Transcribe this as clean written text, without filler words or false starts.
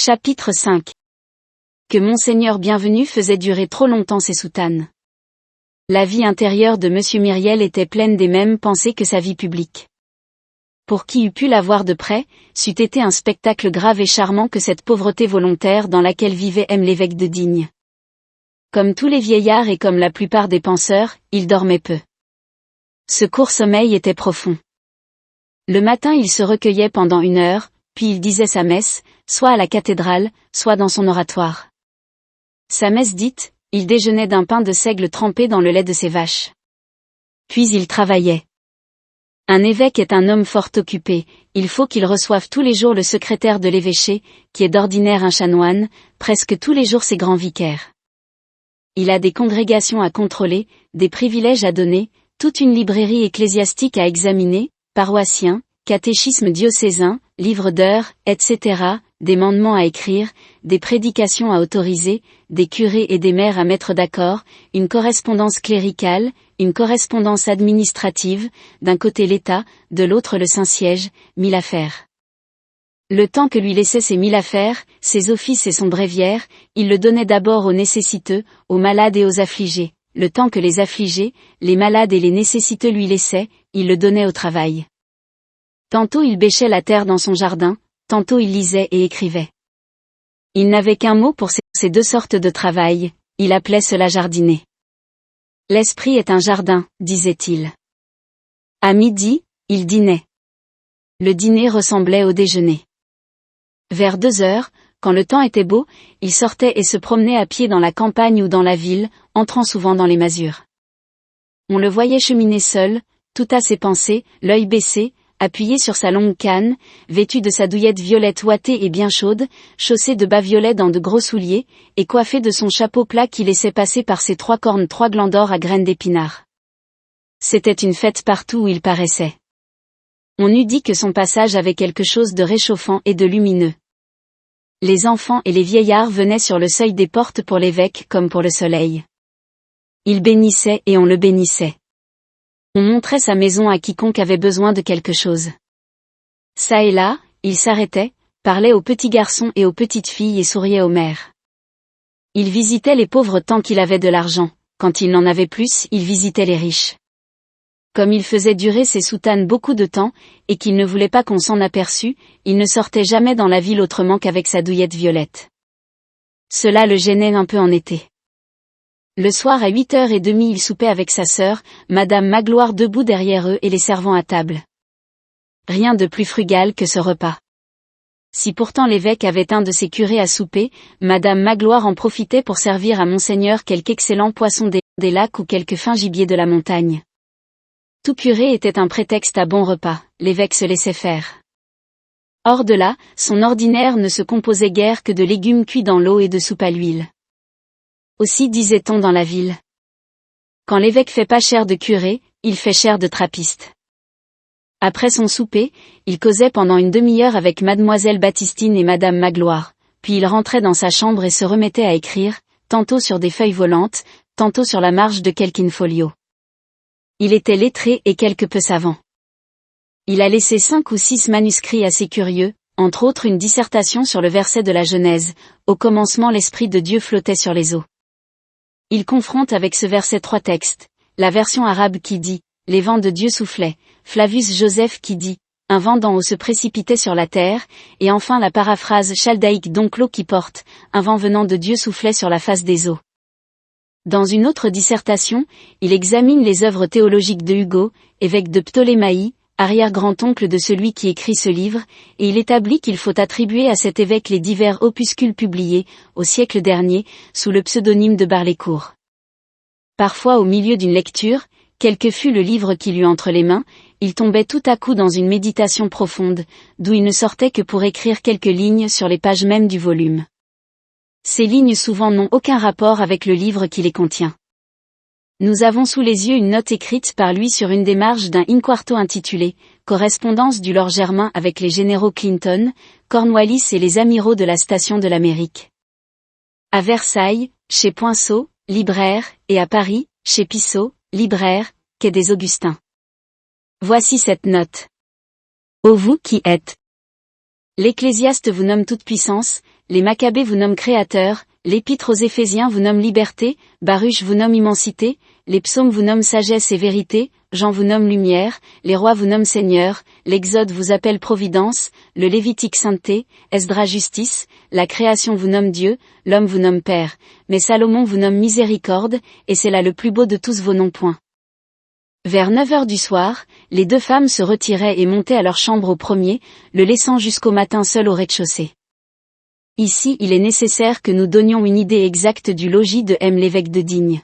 Chapitre 5. Que Monseigneur Bienvenu faisait durer trop longtemps ses soutanes. La vie intérieure de Monsieur Myriel était pleine des mêmes pensées que sa vie publique. Pour qui eût pu la voir de près, c'eût été un spectacle grave et charmant que cette pauvreté volontaire dans laquelle vivait l'évêque de Digne. Comme tous les vieillards et comme la plupart des penseurs, il dormait peu. Ce court sommeil était profond. Le matin il se recueillait pendant 1 heure, puis il disait sa messe, soit à la cathédrale, soit dans son oratoire. Sa messe dite, il déjeunait d'un pain de seigle trempé dans le lait de ses vaches. Puis il travaillait. Un évêque est un homme fort occupé, il faut qu'il reçoive tous les jours le secrétaire de l'évêché, qui est d'ordinaire un chanoine, presque tous les jours ses grands vicaires. Il a des congrégations à contrôler, des privilèges à donner, toute une librairie ecclésiastique à examiner, paroissiens, catéchisme diocésain, livres d'heures, etc., des mandements à écrire, des prédications à autoriser, des curés et des maires à mettre d'accord, une correspondance cléricale, une correspondance administrative, d'un côté l'État, de l'autre le Saint-Siège, 1000 affaires. Le temps que lui laissaient ces 1000 affaires, ses offices et son bréviaire, il le donnait d'abord aux nécessiteux, aux malades et aux affligés. Le temps que les affligés, les malades et les nécessiteux lui laissaient, il le donnait au travail. Tantôt il bêchait la terre dans son jardin, tantôt il lisait et écrivait. Il n'avait qu'un mot pour ces 2 sortes de travail, il appelait cela jardiner. L'esprit est un jardin, disait-il. À midi, il dînait. Le dîner ressemblait au déjeuner. Vers 2 heures, quand le temps était beau, il sortait et se promenait à pied dans la campagne ou dans la ville, entrant souvent dans les masures. On le voyait cheminer seul, tout à ses pensées, l'œil baissé, appuyé sur sa longue canne, vêtu de sa douillette violette ouatée et bien chaude, chaussé de bas violets dans de gros souliers, et coiffé de son chapeau plat qui laissait passer par ses 3 cornes 3 glands d'or à graines d'épinards. C'était une fête partout où il paraissait. On eût dit que son passage avait quelque chose de réchauffant et de lumineux. Les enfants et les vieillards venaient sur le seuil des portes pour l'évêque comme pour le soleil. Il bénissait et on le bénissait. On montrait sa maison à quiconque avait besoin de quelque chose. Ça et là, il s'arrêtait, parlait aux petits garçons et aux petites filles et souriait aux mères. Il visitait les pauvres tant qu'il avait de l'argent, quand il n'en avait plus, il visitait les riches. Comme il faisait durer ses soutanes beaucoup de temps, et qu'il ne voulait pas qu'on s'en aperçût, il ne sortait jamais dans la ville autrement qu'avec sa douillette violette. Cela le gênait un peu en été. Le soir à 8h30 il soupait avec sa sœur, Madame Magloire debout derrière eux et les servant à table. Rien de plus frugal que ce repas. Si pourtant l'évêque avait un de ses curés à souper, Madame Magloire en profitait pour servir à Monseigneur quelque excellent poisson des lacs ou quelque fin gibier de la montagne. Tout curé était un prétexte à bon repas, l'évêque se laissait faire. Hors de là, son ordinaire ne se composait guère que de légumes cuits dans l'eau et de soupe à l'huile. Aussi disait-on dans la ville. Quand l'évêque fait pas cher de curé, il fait cher de trappiste. Après son souper, il causait pendant une demi-heure avec mademoiselle Baptistine et madame Magloire, puis il rentrait dans sa chambre et se remettait à écrire, tantôt sur des feuilles volantes, tantôt sur la marge de quelque in-folio. Il était lettré et quelque peu savant. Il a laissé 5 ou 6 manuscrits assez curieux, entre autres une dissertation sur le verset de la Genèse, au commencement l'Esprit de Dieu flottait sur les eaux. Il confronte avec ce verset 3 textes, la version arabe qui dit, les vents de Dieu soufflaient, Flavius Joseph qui dit, un vent d'en haut se précipitait sur la terre, et enfin la paraphrase chaldaïque d'Onclos qui porte, un vent venant de Dieu soufflait sur la face des eaux. Dans une autre dissertation, il examine les œuvres théologiques de Hugo, évêque de Ptolémaïe, arrière-grand-oncle de celui qui écrit ce livre, et il établit qu'il faut attribuer à cet évêque les divers opuscules publiés, au siècle dernier, sous le pseudonyme de Barlécourt. Parfois au milieu d'une lecture, quel que fût le livre qu'il eut entre les mains, il tombait tout à coup dans une méditation profonde, d'où il ne sortait que pour écrire quelques lignes sur les pages mêmes du volume. Ces lignes souvent n'ont aucun rapport avec le livre qui les contient. Nous avons sous les yeux une note écrite par lui sur une des marges d'un in-quarto intitulé « Correspondance du Lord Germain avec les généraux Clinton, Cornwallis et les amiraux de la station de l'Amérique. » À Versailles, chez Poinceau, libraire, et à Paris, chez Pissot, libraire, quai des Augustins. Voici cette note. Ô vous qui êtes. L'Ecclésiaste vous nomme toute puissance, les Maccabées vous nomment créateur, l'Épître aux Éphésiens vous nomme liberté, Baruch vous nomme immensité, les psaumes vous nomment sagesse et vérité, Jean vous nomme lumière, les rois vous nomment Seigneur, l'Exode vous appelle providence, le Lévitique sainteté, Esdras justice, la création vous nomme Dieu, l'homme vous nomme Père, mais Salomon vous nomme miséricorde, et c'est là le plus beau de tous vos noms. Vers 9 heures du soir, les deux femmes se retiraient et montaient à leur chambre au premier, le laissant jusqu'au matin seul au rez-de-chaussée. Ici il est nécessaire que nous donnions une idée exacte du logis de M. l'évêque de Digne.